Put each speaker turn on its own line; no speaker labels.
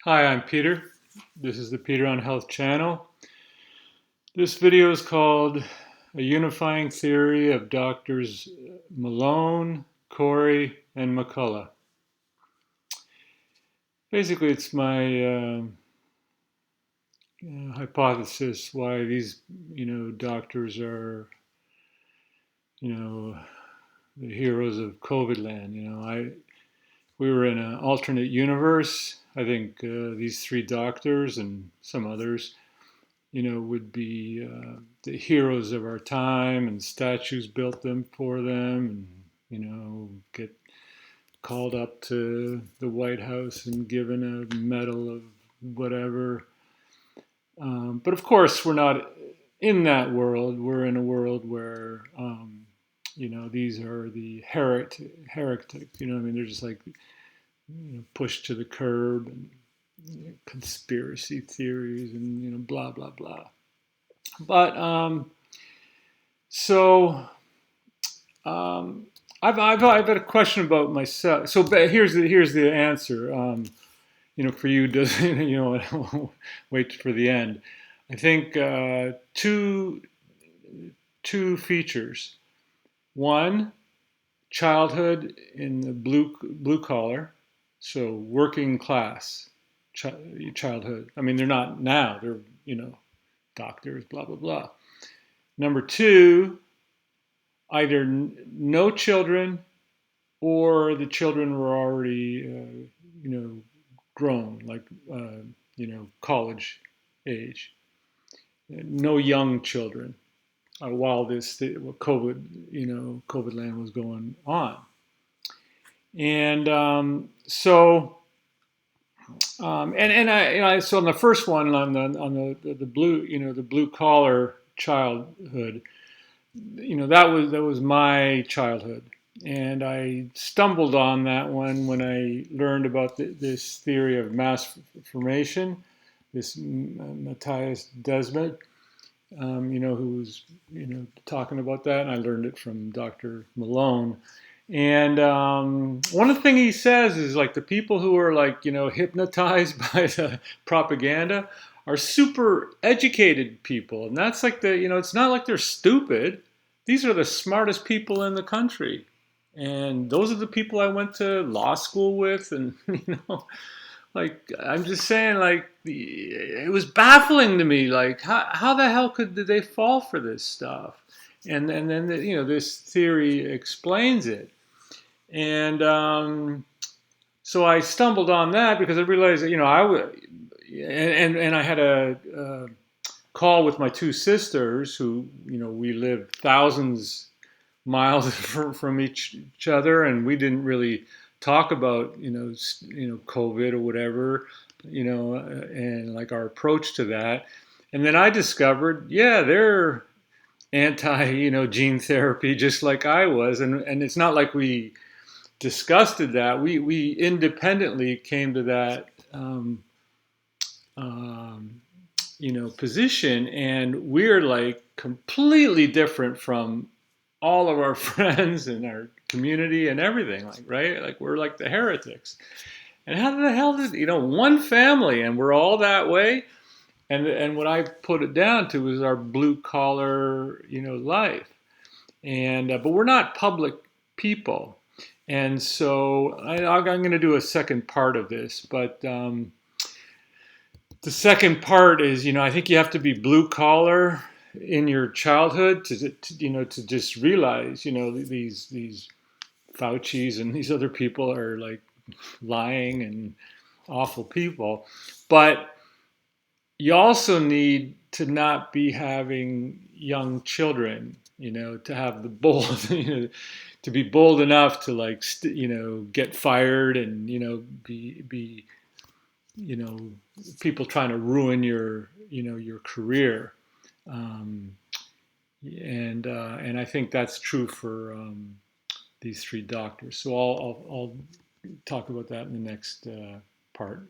Hi, I'm Peter. This is the Peter on Health channel. This video is called A Unifying Theory of Doctors Malone, Kory, and McCullough. Basically, it's my hypothesis why these, doctors are, the heroes of Covidland. We were in an alternate universe. I think these three doctors and some others would be the heroes of our time, and statues built them for them, and get called up to the White House and given a medal of whatever. But of course, we're not in that world. We're in a world where, these are the heretic. They're just like pushed to the curb, and conspiracy theories, and blah blah blah. But so I've got a question about myself. So here's the answer. For you, does wait for the end. I think two features. One, childhood in the blue collar, so working class childhood. I mean, they're not now. They're doctors, blah blah blah. Number two, either no children, or the children were already grown, like college age. No young children while this Covidland was going on, and so on the first one, on the blue the blue collar childhood, that was my childhood, and I stumbled on that one when I learned about this theory of mass formation. This Matthias Desmet, who was talking about that, and I learned it from Dr. Malone. And one of the things he says is, like, the people who are hypnotized by the propaganda are super educated people, and that's like it's not like they're stupid. These are the smartest people in the country, and those are the people I went to law school with, and like, I'm just saying, like, it was baffling to me, like, how the hell did they fall for this stuff? And then this theory explains it. And so I stumbled on that because I realized that I would, and I had a call with my two sisters who we lived thousands miles from each other, and we didn't really talk about COVID or whatever, and like our approach to that. And then I discovered, yeah, they're anti gene therapy just like I was, and it's not like we discussed that. We independently came to that position, and we're like completely different from all of our friends and our community and everything, like, right? Like, we're like the heretics. And how the hell did one family, and we're all that way? And what I put it down to is our blue collar life. And but we're not public people. And so I'm going to do a second part of this, but the second part is, I think you have to be blue collar in your childhood to just realize, these Fauci's and these other people are like lying and awful people. But you also need to not be having young children, to have the bold, to be bold enough to, like, get fired, and be people trying to ruin your career. And I think that's true for these three doctors. So I'll talk about that in the next part.